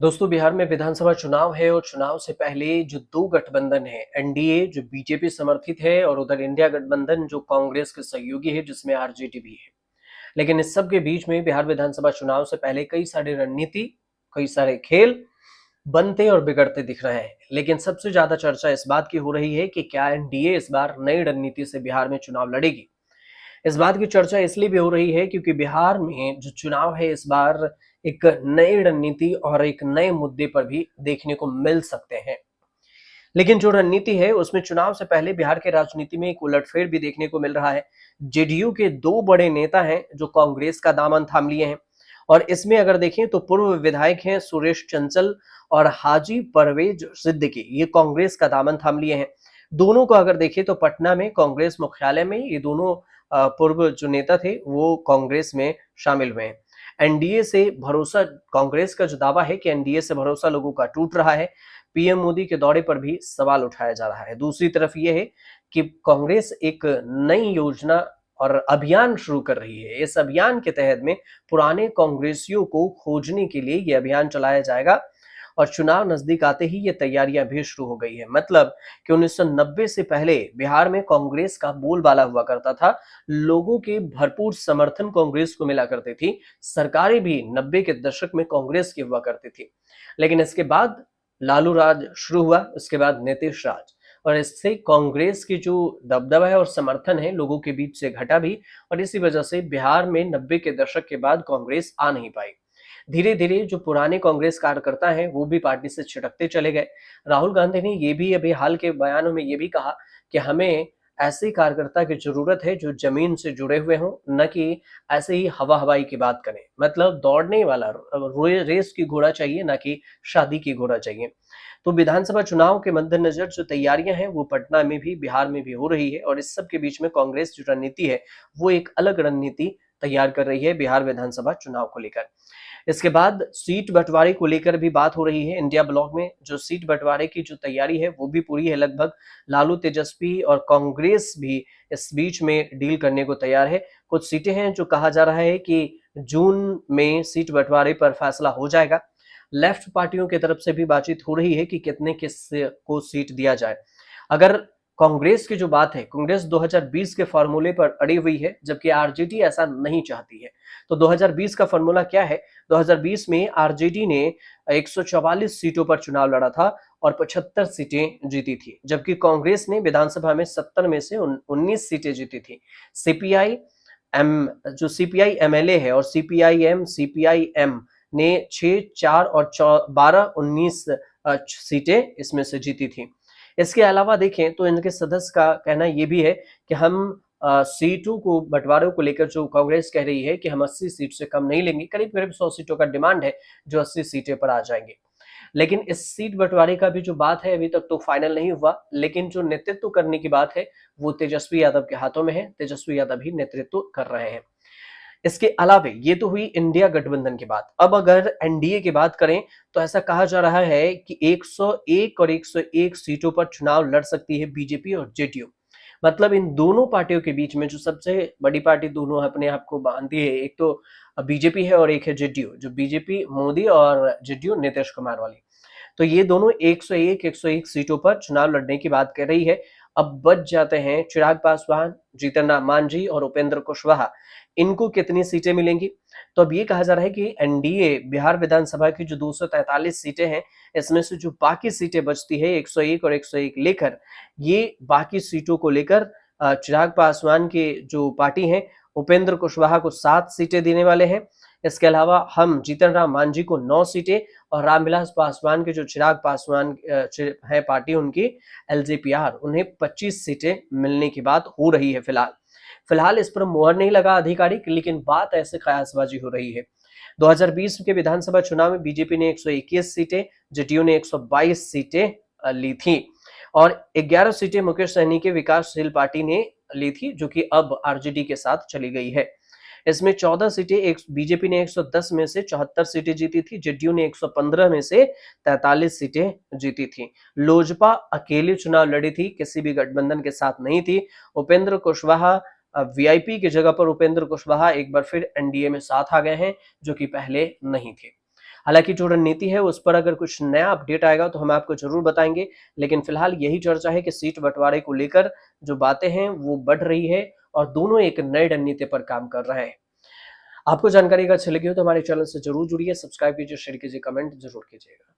दोस्तों, बिहार में विधानसभा चुनाव है और चुनाव से पहले जो दो गठबंधन है, एनडीए जो बीजेपी समर्थित है और उधर इंडिया गठबंधन जो कांग्रेस के सहयोगी है, जिसमें आरजेडी भी है। लेकिन इस सब के बीच में बिहार विधानसभा चुनाव से पहले कई सारी रणनीति, कई सारे खेल बनते और बिगड़ते दिख रहे हैं। लेकिन सबसे ज्यादा चर्चा इस बात की हो रही है कि क्या एनडीए इस बार नई रणनीति से बिहार में चुनाव लड़ेगी। इस बात की चर्चा इसलिए भी हो रही है क्योंकि बिहार में जो चुनाव है इस बार एक नई रणनीति और एक नए मुद्दे पर भी देखने को मिल सकते हैं। लेकिन जो रणनीति है उसमें चुनाव से पहले बिहार के राजनीति में एक उलटफेर भी देखने को मिल रहा है। जेडीयू के दो बड़े नेता हैं जो कांग्रेस का दामन थाम लिए हैं। और इसमें अगर देखें तो पूर्व विधायक हैं सुरेश चंचल और हाजी परवेज सिद्दीकी, ये कांग्रेस का दामन थाम लिए हैं। दोनों को अगर देखें तो पटना में कांग्रेस मुख्यालय में ये दोनों पूर्व जो नेता थे वो कांग्रेस में शामिल हुए हैं। एनडीए से भरोसा, कांग्रेस का जो दावा है कि एनडीए से भरोसा लोगों का टूट रहा है, पीएम मोदी के दौरे पर भी सवाल उठाया जा रहा है। दूसरी तरफ यह है कि कांग्रेस एक नई योजना और अभियान शुरू कर रही है। इस अभियान के तहत में पुराने कांग्रेसियों को खोजने के लिए यह अभियान चलाया जाएगा और चुनाव नजदीक आते ही ये तैयारियां भी शुरू हो गई है। मतलब कि 1990 से पहले बिहार में कांग्रेस का बोलबाला हुआ करता था, लोगों के भरपूर समर्थन कांग्रेस को मिला करती थी, सरकारें भी 90 के दशक में कांग्रेस की हुआ करती थी। लेकिन इसके बाद लालू राज शुरू हुआ, उसके बाद नीतीश राज, और इससे कांग्रेस की जो दबदबा है और समर्थन है लोगों के बीच से घटा भी। और इसी वजह से बिहार में 90 के दशक के बाद कांग्रेस आ नहीं पाई। धीरे धीरे जो पुराने कांग्रेस कार्यकर्ता हैं वो भी पार्टी से छिटकते चले गए। राहुल गांधी ने ये भी अभी हाल के बयानों में ये भी कहा कि हमें ऐसे कार्यकर्ता की जरूरत है जो जमीन से जुड़े हुए हों, न कि ऐसे ही हवा हवाई की बात करें। मतलब दौड़ने वाला रेस की घोड़ा चाहिए, ना कि शादी की घोड़ा चाहिए। तो विधानसभा चुनाव के मद्देनजर जो तैयारियां हैं वो पटना में भी बिहार में भी हो रही है और इस सब के बीच में कांग्रेस जो रणनीति है वो एक अलग रणनीति तैयार कर रही है बिहार विधानसभा चुनाव को लेकर। इसके बाद सीट बंटवारे को लेकर भी बात हो रही है। इंडिया ब्लॉक में जो सीट बंटवारे की जो तैयारी है वो भी पूरी है लगभग। लालू तेजस्वी और कांग्रेस भी इस बीच में डील करने को तैयार है। कुछ सीटें हैं जो कहा जा रहा है कि जून में सीट बंटवारे पर फैसला हो जाएगा। लेफ्ट पार्टियों की तरफ से भी बातचीत हो रही है कि कितने किस को सीट दिया जाए। अगर कांग्रेस की जो बात है, कांग्रेस 2020 के फॉर्मूले पर अड़ी हुई है, जबकि आरजेडी ऐसा नहीं चाहती है। तो 2020 का फॉर्मूला क्या है? 2020 में आरजेडी ने 144 सीटों पर चुनाव लड़ा था और 75 सीटें जीती थी, जबकि कांग्रेस ने विधानसभा में 70 में से 19 सीटें जीती थी। सीपीआई एम जो सीपीआई एमएलए है और सीपीआईएम सीपीआईएम ने 6, 4 और 12, 19 सीटें इसमें से जीती थी। इसके अलावा देखें तो इनके सदस्य का कहना यह भी है कि हम सीटों को बंटवारों को लेकर जो कांग्रेस कह रही है कि हम 80 सीट से कम नहीं लेंगे, करीब करीब 100 सीटों का डिमांड है जो 80 सीटें पर आ जाएंगे। लेकिन इस सीट बंटवारे का भी जो बात है अभी तक तो फाइनल नहीं हुआ, लेकिन जो नेतृत्व करने की बात है वो तेजस्वी यादव के हाथों में है। तेजस्वी यादव ही नेतृत्व कर रहे हैं। इसके अलावा ये तो हुई इंडिया गठबंधन की बात। अब अगर एनडीए की बात करें तो ऐसा कहा जा रहा है कि 101 और 101 सीटों पर चुनाव लड़ सकती है बीजेपी और जेडीयू। मतलब इन दोनों पार्टियों के बीच में जो सबसे बड़ी पार्टी दोनों अपने आप को बांधती है, एक तो बीजेपी है और एक है जेडीयू, जो बीजेपी मोदी और जेडीयू नीतीश कुमार वाली। तो ये दोनों 101 सीटों पर चुनाव लड़ने की बात कर रही है। अब बच जाते हैं चिराग पासवान, जीतन राम मांझी और उपेंद्र कुशवाहा। इनको कितनी सीटें मिलेंगी? तो अब ये कहा जा रहा है कि एनडीए बिहार विधानसभा की जो 243 सीटें हैं, इसमें से जो बाकी सीटें बचती है 101 और 101 लेकर, ये बाकी सीटों को लेकर चिराग पासवान के जो पार्टी है, उपेंद्र कुशवाहा को 7 सीटें देने वाले हैं। इसके अलावा हम जीतन राम मांझी को 9 सीटें और रामविलास पासवान के जो चिराग पासवान है पार्टी उनकी एलजेपीआर, उन्हें 25 सीटें मिलने की बात हो रही है फिलहाल। फिलहाल इस पर मोहर नहीं लगा आधिकारिक, लेकिन बात ऐसे कयासबाजी हो रही है। 2020 के विधानसभा चुनाव में बीजेपी ने 121 सीटें, जेडीयू ने 122 सीटें ली थी और 11 सीटें मुकेश सहनी के विकासशील पार्टी ने ली थी, जो कि अब आरजेडी के साथ चली गई है। इसमें 14 सीटें एक बीजेपी ने 110 में से 74 सीटें जीती थी, जेडीयू ने 115 में से 43 सीटें जीती थी। लोजपा अकेले चुनाव लड़ी थी, किसी भी गठबंधन के साथ नहीं थी। उपेंद्र कुशवाहा वीआईपी की जगह पर उपेंद्र कुशवाहा एक बार फिर एनडीए में साथ आ गए हैं, जो कि पहले नहीं थे। हालांकि जो रणनीति है उस पर अगर कुछ नया अपडेट आएगा तो हम आपको जरूर बताएंगे, लेकिन फिलहाल यही चर्चा है कि सीट बंटवारे को लेकर जो बातें हैं वो बढ़ रही है और दोनों एक नई रणनीति पर काम कर रहे हैं। आपको जानकारी अगर अच्छी लगी हो तो हमारे चैनल से जरूर जुड़िए, सब्सक्राइब कीजिए, शेयर कीजिए, कमेंट जरूर कीजिएगा।